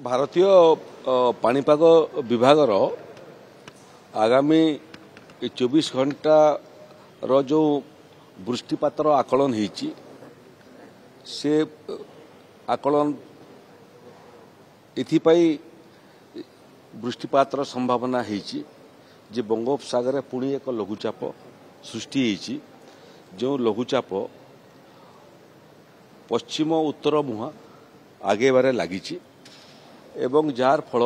भारतीय पाणीपाग विभागर आगामी 24 घंटा रो जो वृष्टिपातर आकलन होईची से आकलन इथिपाई वृष्टिपातर संभावना होईची जे बंगोपसागर पुणी एक लघुचाप सृष्टि होईची जो लघुचाप पश्चिम उत्तर मुहा आगे बारे लागिची एवं जार फल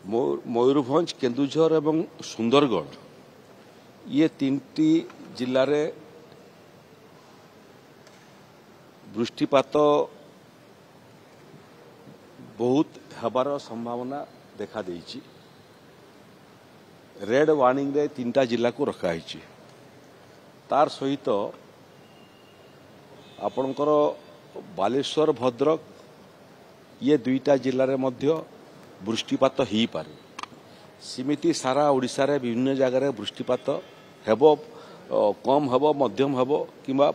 मयूरभंज केन्दुझर एवं सुंदरगढ़ ये तीनटी जिले में वृष्टिपात बहुत हबार संभावना देखा देइछि। रेड वार्निंग रे तीनटा जिला को रखाई तार सहित आपणकर बालेश्वर भद्रक ये दुईटा जिले में मध्य वृष्टिपात ही पारे सिमिति सारा ओडिशा रे विभिन्न जगह वृष्टिपात हेबो कम हेबो मध्यम हेबो किंबा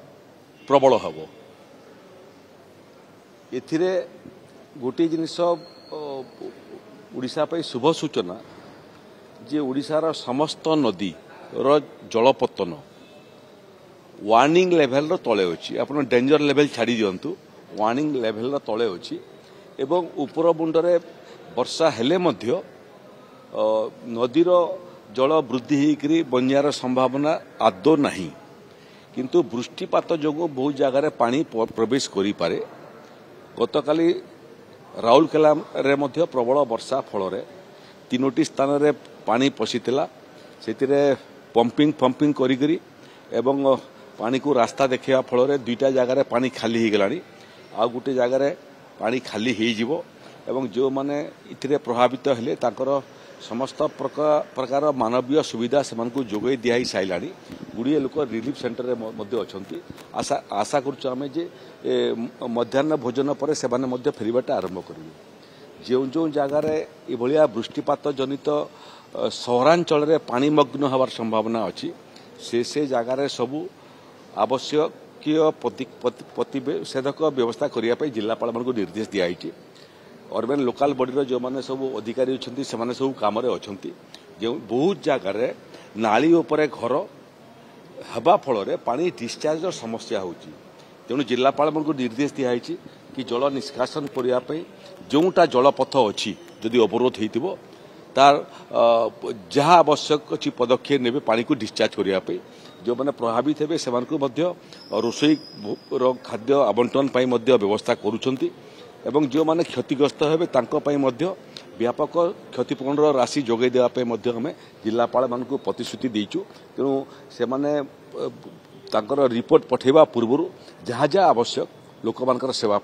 प्रबल हेबो। एथिरे गोटे जिनिस ओडिशा पे शुभ सूचना जे ओडिशार समस्त नदी रो जलपतन वार्निंग लेवल रो तले अछि। आपण डेंजर लेवल छाड़ी दियंतु वार्निंग लेवल रो तले अछि एवं ऊपर मुंडरे वर्षा हेले मध्य नदीर जल वृद्धि होकर बन्यार संभावना आदौ नहीं किंतु वृष्टिपात जोगु बहुत जगह पानी प्रवेश करि पारे। गतकाली राउरकेला रे मध्य प्रबल वर्षा फल तीनोटी स्थान रे पानी पशिथिला सेतिरे पंपिंग फंपिंग करी एवं पानी को रास्ता देखा फल दुईटा जगह पानी खाली हो गलानी आ गोटे जगह पानी खाली हो जिवो एवं जो माने इथिरे प्रभावित हेले ताकर समस्त प्रकार मानवीय सुविधा से जोगई दिया साइलानी गुड़िए लोक रिलीफ सेंटर रे मध्य अछंती। आशा करुछु आमे जे मध्याह्न भोजन पर से फेरवाटा आरंभ करेंगे। जो जो जगार ये वृष्टिपात जनित सहरांचल रे पानी मग्न हवार संभावना अच्छी से जगार सबू आवश्यक प्रतिषेधक व्यवस्था करने जिलापाल मान निर्देश दिखाई। अर्बन लोकाल बॉडी जो मैंने सब अधिकारी अच्छा से सब कम अच्छा जो बहुत जगार नाली उपरे घर हवा फल पानी डिस्चार्ज समस्या होची तेणु जिलापाल मान निर्देश दिखाई कि जल निष्कासन करने जोटा जलपथ अच्छी जदि अवरोध हो तार जहाँ आवश्यक अच्छी पदक्षेप ने पानी को डिस्चार्ज करने जो मैंने प्रभावित हे से रोषई खाद्य आवंटन व्यवस्था करुछंती एवं जो माने क्षतिग्रस्त हे व्यापक क्षतिपूरण राशि जोगे देवाई आम जिलापाल मान प्रतिश्रुति देचु। तेणु से माने रिपोर्ट पठेबा पूर्व जहाँ जहाँ आवश्यक लोक मान सेवा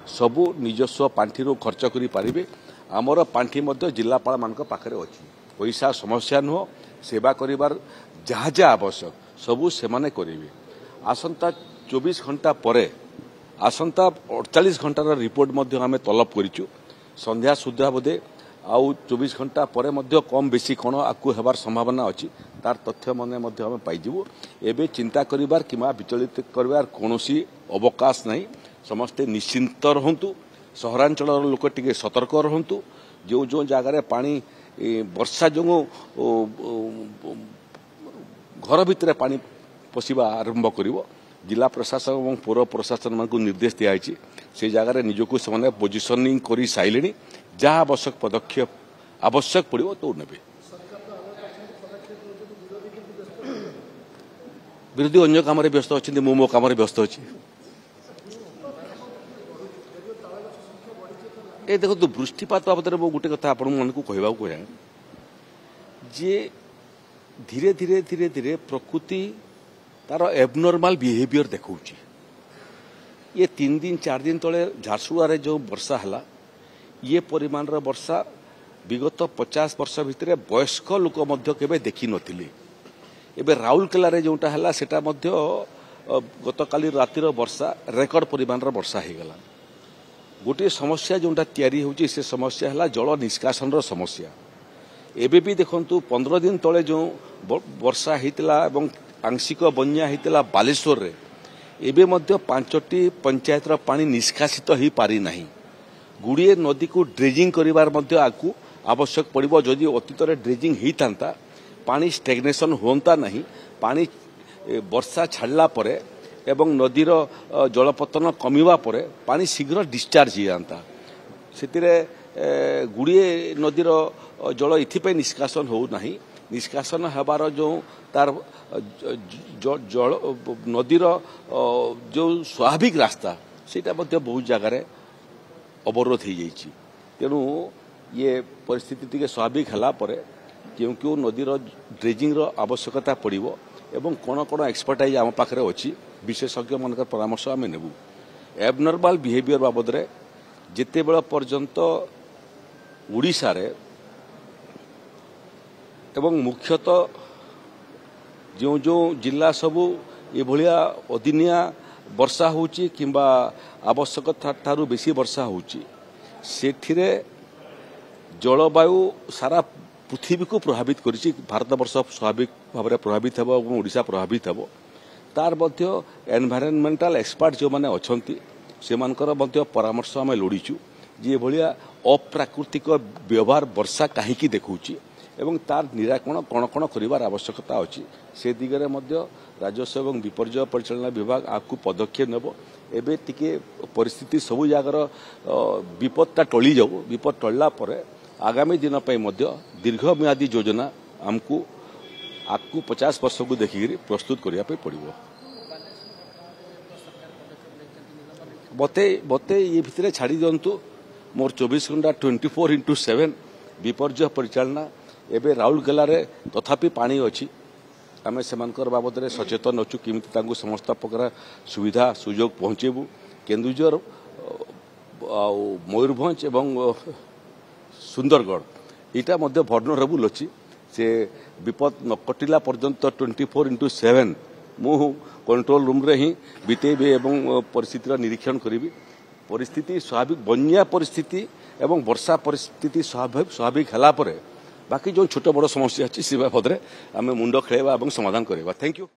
सबू निजस्व पांठी खर्च करि पारिबे। आमर पांठी जिलापाल मान पाखरे अछि पैसा समस्या नुह सेवा करिबार जहाँ जहाँ आवश्यक सबू से माने करिवे। आसंता 24 घंटा परे आसंता 48 घंटार रिपोर्ट मध्य आमे तलब करिचु संध्या सुधा बोधे आउ 24 घंटा परे मध्य कम बेसी कोन आकु हेबार संभावना अछि तार तथ्य मने मध्य आमे पाइजिबु। एबे चिंता करिबार किमा विचलित करिबार कोनोसी अवकाश नहीं। समस्ते निश्चिंत रहंतु सहरांचल लोक टिके सतर्क रहंतु। जो जो जगह पानी वर्षा जो घर भितर पानी पशिबा आरंभ करिवो जिला प्रशासन और पौर प्रशासन मान निर्देश दिखाई से जगह निजक से पोजिशनिंग कर सारे जहाँ आवश्यक पदक्षेप आवश्यक पड़ो तो ने विरोधी अन्य कम व्यस्त अच्छा मो कम व्यस्त अच्छी ए देखो तो वृष्टिपात बाबद में गोटे कथा आपण मन को कहवा कह जे धीरे धीरे धीरे धीरे प्रकृति तार एबनॉर्मल बिहेवियर देखा ये 3 दिन 4 दिन तले झारसुगुड़ा जो वर्षा है ये परिमाण वर्षा विगत 50 वर्ष भितर वयस्क लोक केवे देखी नथिले। एबे राउरकेला रे जोटा है सेटा मध्य गतकाली रातिर वर्षा रेकर्ड परिमाण वर्षा हो गला। गोटे समस्या जोटा तैयारी होची से समस्या है जल निष्कासन समस्या। एबे भी देखंतु 15 दिन तले जो वर्षा होता एवं आंशिक बन्या होता बालेश्वर रे एबे मध्य 5टी पंचायतर पानी निष्कासित हो पारि नाही। गुड़िए नदी को ड्रेजिंग करिवार मध्य आकु आवश्यक पड़िबो जदि अतीत ड्रेजिंग होता पानी स्टेग्नेशन होता नहीं पानी वर्षा छाड़ला परे एवं नदीर जलपतन कमिवा परे पानी शीघ्र डिस्चार्ज हो जाता से गुड़िए नदीर जल इथिपाई निष्कासन हो नहीं निष्कासन होबार जो तार जल नदीर जो स्वाभाविक रास्ता सेटा बहुत जगार अवरोध हो जाइए तेणु ये परिस्थिति टी स्वाभाविक है क्यों क्यों नदीर ड्रेजिंग आवश्यकता पड़ो एवं कौन कौन एक्सपर्टाइज आम पाखे अच्छी विशेषज्ञ मान परामर्श आम नेबू एबनर्माल बिहेवियर बाबद जिते बेल पर्यंत उड़ीसा रे एवं मुख्यतः जो जो जिला सबू ये अदिनिया वर्षा होची किंबा आवश्यकता ठारू बेसी वर्षा होची सेठिरे जलवायु सारा पृथ्वी को प्रभावित करिछि भारत वर्ष स्वाभाविक भाव में प्रभावित हेबो और ओडिशा प्रभावित हेबो तार मध्य एनवायरनमेंटल एक्सपर्ट जो माने अछंती सेमानकर मध्य परामर्श आम लोड़ीचु जे भलिया अप्राकृतिक व्यवहार वर्षा कहीं देखुची एवं तार निराकरण कौन कौन कर आवश्यकता अच्छी से दिगरे मध्य राजस्व एवं विपर्यय परिचालना विभाग आपको पदक्षेप नेब एबे टिके परिस्थिति सबु जगार विपदटा टली जाऊ विपद टलला परे आगामी दिन पे मध्य दीर्घम्यादी योजना आमको आपको 50 वर्ष को देखिक प्रस्तुत करने पड़ो बते ये भितर छाड़ी दिंतु मोर 24 घंटा 24/7 विपर्यय परिचालना एबे राउरकेला रे तथापि पानी अच्छी आम से बाबद में सचेतन अच्छु किमिति समस्त प्रकार सुविधा सुजोग पहुँचेबू केन्दुझर मयूरभंज एवं सुंदरगढ़ यहाँ मध्य भर्नरेबुल अच्छी से विपद न कटिला पर्यंत 24/7 मु कंट्रोल रूम रे ही बीतेबी एवं परिस्थितिर निरीक्षण करी परिस्थिति स्वाभाविक बन्या परिस्थिति एवं वर्षा परिस्थिति स्वाभाविक है बाकी जो छोट बड़ समस्या अच्छी से बाबद आम मुंड खेलवा और समाधान करवा। Thank you.